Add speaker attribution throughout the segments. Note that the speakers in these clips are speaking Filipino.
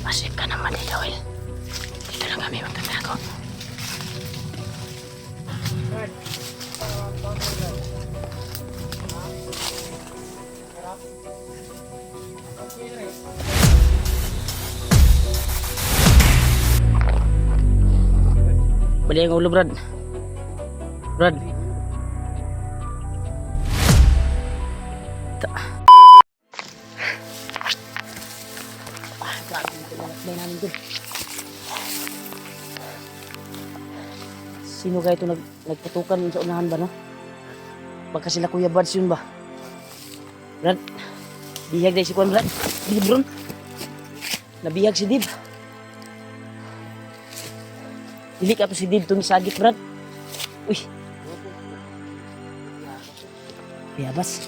Speaker 1: Masip ka naman dito, Will. Dito lang kami magtatago. Bali ang ulo, Brad. Brad. Sino kaya ito nagputukan sa unahan ba, no? Baka sila Kuya Bads yun ba? Brad, bihag dahil si Kuan, Brad. Dibron. Nabihag si Dib. Dili ka to si Dib itong isagit, Brad. Uy. Biyabas.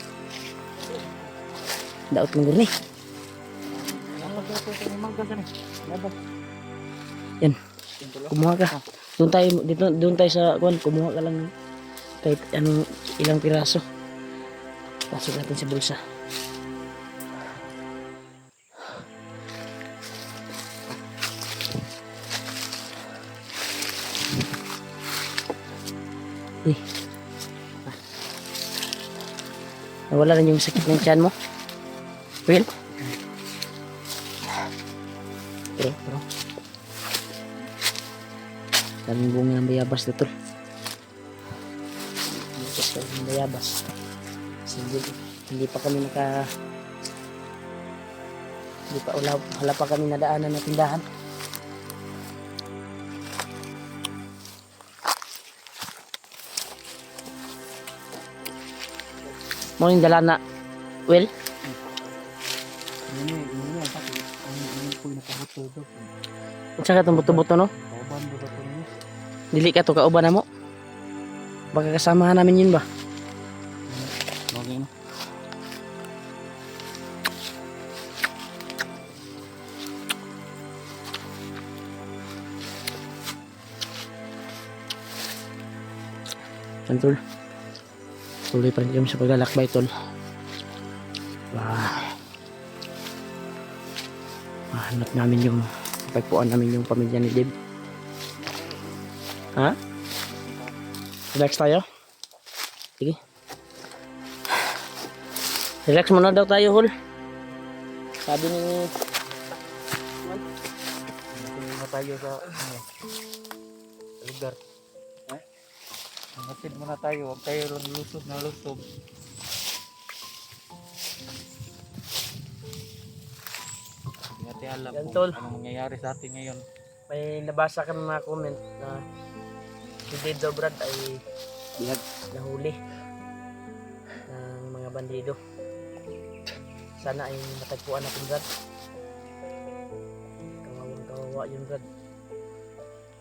Speaker 1: Daot mong gurni. Yan. Kumuha ka. Doon tayo sa kuan, kumuha ka lang ng kahit anong ilang piraso. Pasok natin sa bulsa. Nawala na yung sakit ng tiyan mo? Will? Pero. Daming bunga ng bayabas dito. Gusto ng bayabas. Hindi pa kami wala pa kami nadaanan na tindahan. Morning dala na, Will? Unsa ka itong buto-buto, no? Dili ka ito kauban na mo? Baka kasamahan namin yun ba?
Speaker 2: Okay na.
Speaker 1: Tol, tuloy pa rin kami sa paglalakbay, tol. Mahanap namin yung pagpuan namin yung pamilya ni Dib. Ha? Relax tayo? Sige. Relax muna daw tayo, Hol. Sabi ni
Speaker 2: Muna tayo sa lugar. Masid muna tayo, huwag tayo lang lusob na lusob. Hindi natin alam
Speaker 1: Yan,
Speaker 2: kung
Speaker 1: tol.
Speaker 2: anong mangyayari sa atin ngayon.
Speaker 1: may nabasa kami mga comment na si Dib daw, Brad, ay nahuli ng mga bandido. Sana ay matagpuan natin, Brad. Kawawang kawawa yun, Brad.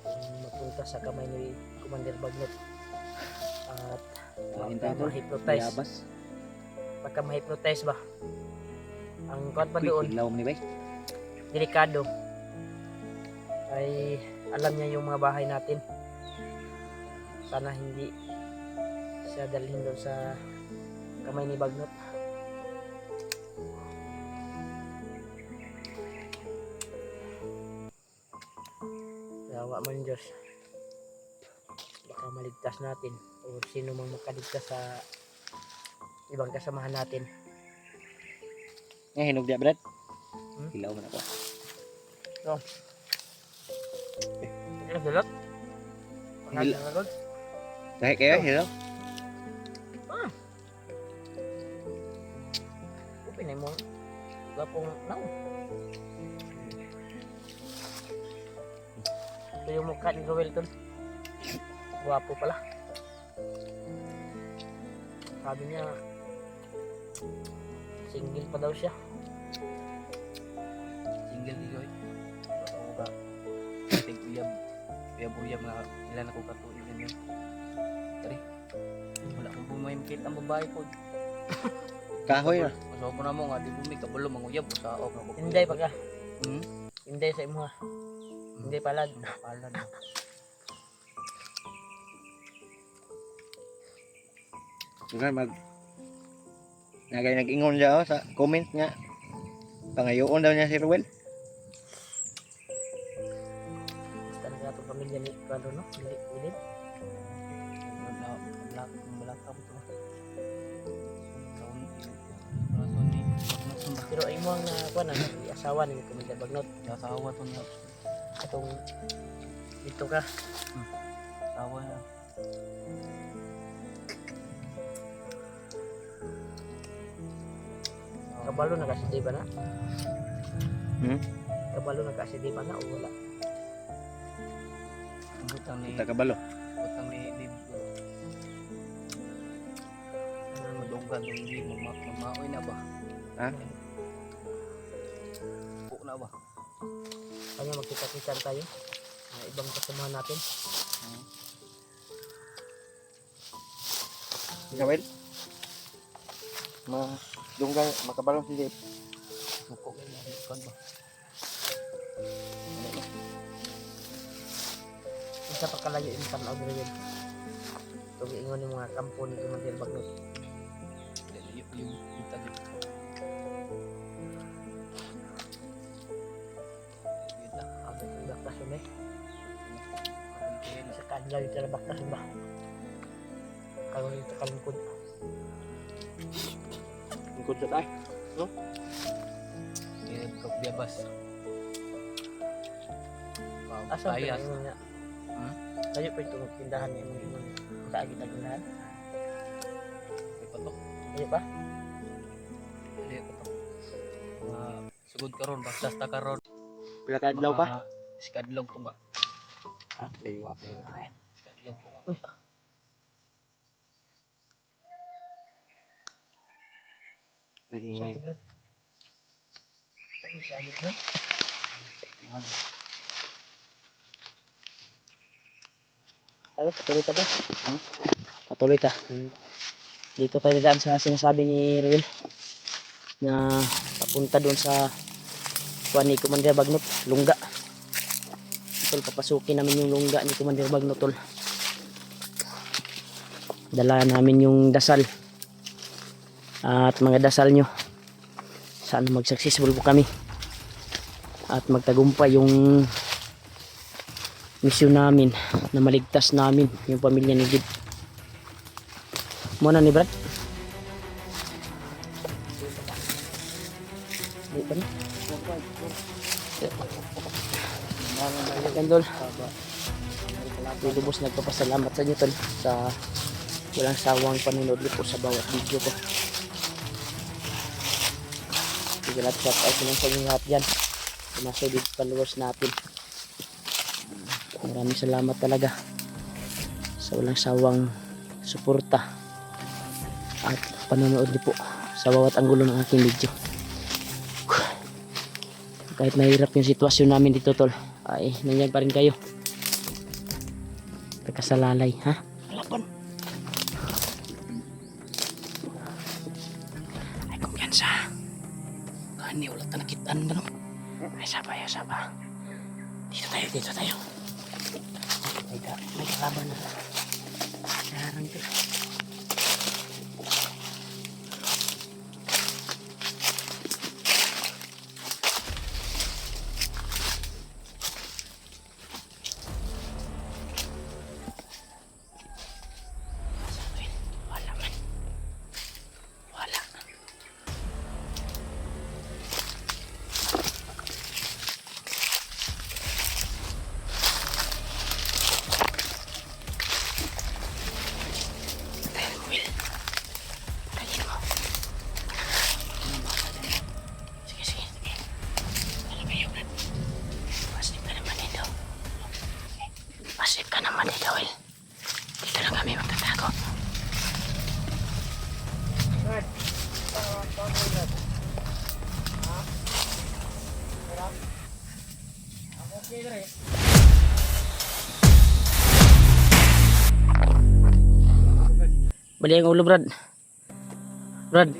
Speaker 1: Kung mapunta sa kamay ni Commander Bagnot at ma-hypnotize. Pagka ma-hypnotize ba, ang kuwan pa doon, delikado, ay alam niya yung mga bahay natin. Sana hindi siya dalhin doon sa kamay ni Bagnot. Yawa man, Diyos, baka maligtas natin o sino mang makaligtas sa ibang kasamahan natin.
Speaker 2: Hinog dia, Brad. Hilaw man ako.
Speaker 1: So, dalot. Pangalan.
Speaker 2: Dahil kayo, hilaw.
Speaker 1: Pinay mo gapong naon. Ito yung mukha ni Roel, tol. Guwapo pala. Sabi niya single pa daw siya.
Speaker 2: Single di ko. Oo ba? Uyab na ilan ako katuloy niya. Tari. Wala akong bumimikit ang babae ko. Kahoy na. Masawa po na mo nga, di bumi, kabalo, manguyab, usaok na ko.
Speaker 1: Hindi pa ka. Hindi sa imo ha. Hindi palad.
Speaker 2: Palad. Nagay nag-ingon siya sa comment nga. Pangayoon daw niya si Ruel.
Speaker 1: pamilya ni Kuan no? Wilid.
Speaker 2: Malakaw ito.
Speaker 1: Pero ay mo ang Kuan na asawa ni Commander Bagnot.
Speaker 2: Asawa to niya.
Speaker 1: Atong dito ka.
Speaker 2: Asawa niya.
Speaker 1: Kabalo na kasi di ba na?
Speaker 3: Hmm?
Speaker 1: Kabalo na kasi di ba na o wala?
Speaker 2: Butang ni
Speaker 3: Kabalo.
Speaker 2: butang ni libro. Madugan yung hindi mamaoy na ba?
Speaker 3: Ha?
Speaker 2: Po na ba?
Speaker 1: Kanya magkita-kita tayo. Ibang kasamahan natin.
Speaker 3: Gawin? Dunggal, makabalo si Dave.
Speaker 2: Suko kayo na rin ba?
Speaker 1: Isa pa kalayo yung tanaw nila yun. Itong ingon yung mga kampo ni Commander Bagnot.
Speaker 2: Yung tagi. Kita.
Speaker 1: Ako yung baktas yun eh. Sa kanila yung tala baktas yun ba? Kalong yung takalungkod.
Speaker 3: Ikot sa tayo.
Speaker 2: Kaya kabyabas.
Speaker 1: Asa pa
Speaker 2: Kayas.
Speaker 1: yung nga? Layo pa itong tindahan niya yung kaagit na tindahan.
Speaker 2: May patok.
Speaker 1: Layo ba?
Speaker 2: Dili patok. Sugod karon bagsas ta karon.
Speaker 3: Pila ka adlaw pa?
Speaker 2: Sikadlong to ba?
Speaker 3: Aywa.
Speaker 2: Sikadlong to.
Speaker 3: Nagingay.
Speaker 1: Ay, patuloy ka ba? Patuloy ka. Dito tayo daan sa sinasabi ni Ruel na papunta doon sa kuwan ni Commander Bagnot, Lungga. Tol, papasukin namin yung Lungga ni Commander Bagnot, tol. Dala namin yung dasal at mga dasal nyo. Sana mag-successful po kami at magtagumpay yung misyon namin na maligtas namin yung pamilya ni Gid. Muna ni Brad. Di ba na? Gandol. Lubos nagpapasalamat sa inyo, tol, sa walang sawang panunod po sa bawat video ko. Sige lahat, shout out sa inyo lahat dyan. Mga solid followers natin. Maraming salamat talaga sa walang sawang suporta at panonood niyo po sa bawat anggulo ng aking video. Kahit mahirap yung sitwasyon namin dito, tol, ay nandiyan pa rin kayo. Pagkasalalay, ha? Laban. Ay, kumpiyansa. Kani, wala ta nakitaan ba, no? Ay, saba. Dito tayo. May kalaban na. Sarang ito. Wala man. Wala. Pasip ka naman dito, Will. Dito lang kami magtatago. Bali ang ulo, Brad. Brad.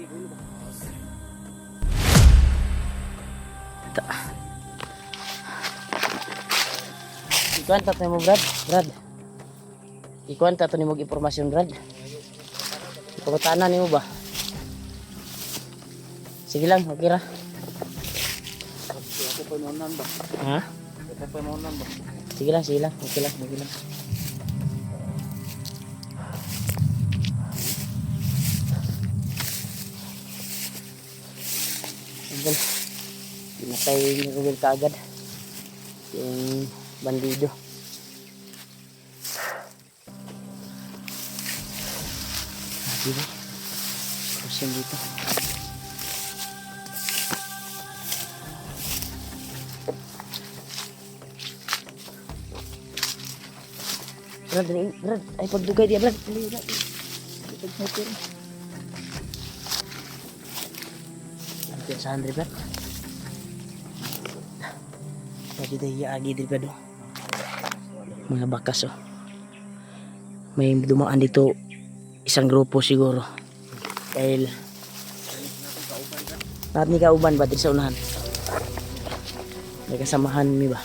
Speaker 1: Ikuan tato mo, Brad. Ikuan tato ni mo impormasyon, Brad. Ipagkutanan ni mo ba? Sige lang, okay ra.
Speaker 3: Ako pa mo nan ba?
Speaker 1: Ha?
Speaker 3: Ako pa mo nan ba?
Speaker 1: Sige lang, sige lang. Okay lang, okay lang. Idol, pinatay ni Ruel kaagad. Yung bandido. Diba? Crossing dito. Brad, dali, Brad. Ay, pagdugay dia, Brad. Dali, Brad. Pagdugay. Hampir sa 100, Brad. Lagi tayo agi di Brad. Mga bakas, oh. May dumaan dito isang grupo siguro. Dahil lahat ni kauban ba dito sa unahan? May kasamahan mi ba?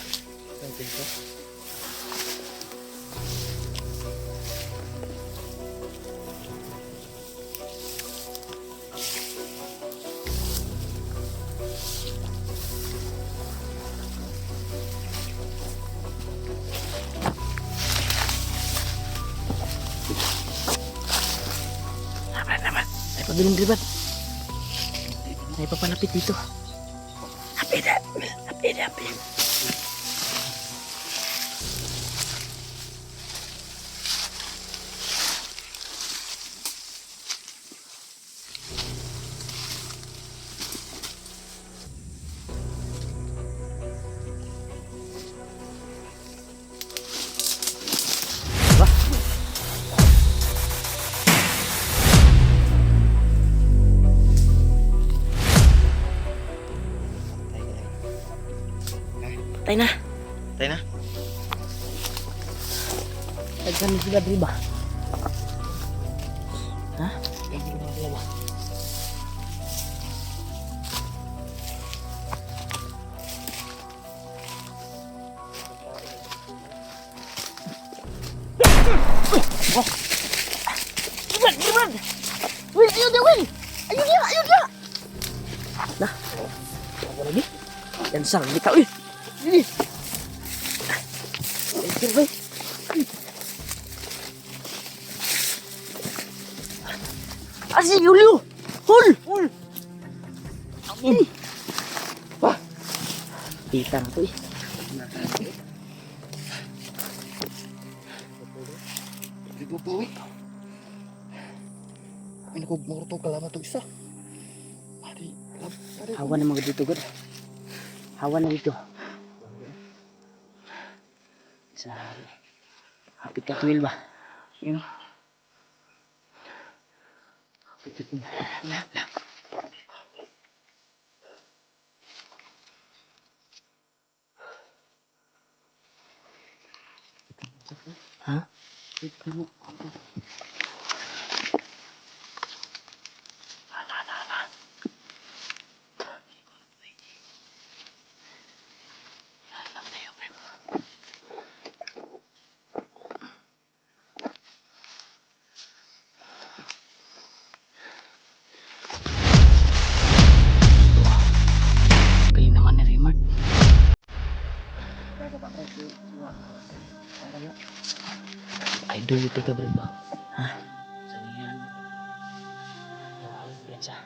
Speaker 1: Ay pagdaling ribat. May papalapit dito. Hapit. Wah. Patay na.
Speaker 3: Tayo na.
Speaker 1: Nagkano sila riba? Ha? Riban! Will, ayun dia, Will! Ayun dia! Nah, apa lagi? Yan sang, di kau, ini. Ayun, Will. Asik, Julio! Hul! Amin! Wah! Kita na to eh.
Speaker 3: Dito po eh. Ay, naku, murto ka lang ito isa. Mari.
Speaker 1: Hawa na mga dito, God. Hawa na dito. Sa hapit ka 12 ba? Yun. Hapit ka 12. Ha? Kayo naman na Rimard. Idol ito ka bro ba? Ha? Saniyan. Yan siya.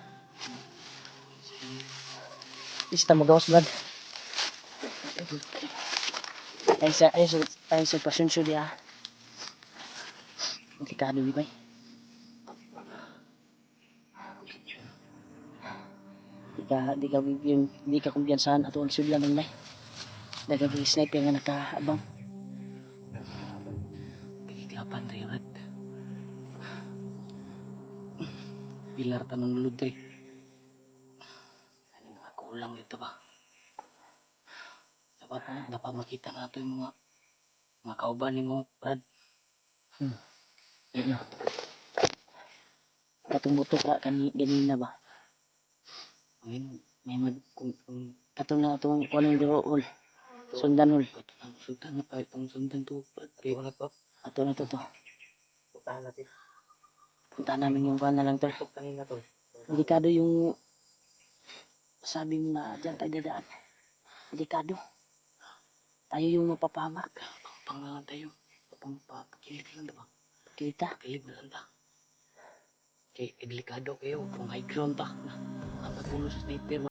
Speaker 1: Isa magawas brad. Ay sa pasyensyo dia. Delikado di ba? Di ka kumpiyansahan ato ang sudlan ng may. Daga bi sniper nga nakaabang. Kapan tayo rat. Pilar tanong lulod tayo. Ano nga kulang dito ba? Dapat makita nato yung mga kauban ni mo, Brad. Ano? Katong ka ganina ba? Ayun, kung katong na itong kunin dito, ol. Sundan, ol. Sundan na pa itong sundan to, Brad. Kaya na to. Ato na to. Puntahan natin. Puntahan namin yung kuhan na lang, tol. Kanina, tol. Delikado yung sabi mo na dyan tayo dadaan. Delikado. Tayo yung mapapahamak.
Speaker 2: Pangalan tayo. Pakilig lang ba?
Speaker 1: Kita.
Speaker 2: Pakilig na lang ta. Kay delikado kayo kung high ground ta. Ang puno sa sniper.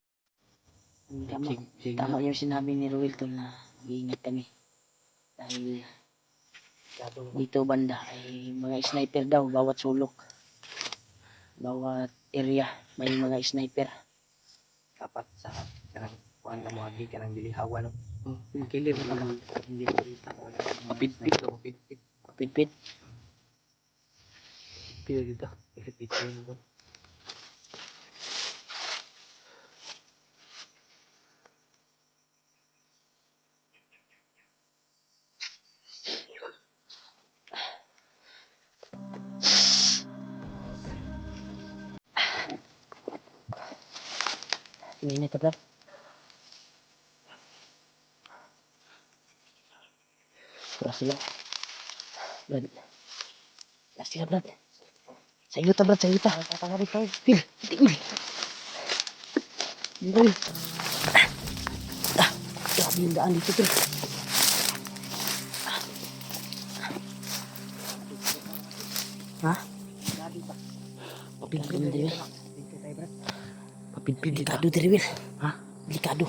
Speaker 1: Tama. Tama yung sinabi ni Ruel tol na iingat kami. Dahil dito banda ay mga sniper daw bawat sulok. Bawat area may mga sniper.
Speaker 3: Dapat sa kanang kuan ka mo agi kanang dilihawan no.
Speaker 2: Kilir na lang.
Speaker 3: Hindi makita ko.
Speaker 2: Mapitpit ka, mapitpit.
Speaker 1: Pitpit.
Speaker 2: Pila dito.
Speaker 3: Ipit mo.
Speaker 1: Init ka Brad. Wala sila. Brad. Wala sila Brad. Sa iyo ta Brad, sa iyo ta. Tatangari ka. Phil, tingin. Dito Phil. Grabe yung daan dito Phil. Ha? Papil ka na Phil.
Speaker 2: Mapitpit dito.
Speaker 1: Delikado diri Phil. Ha? Delikado.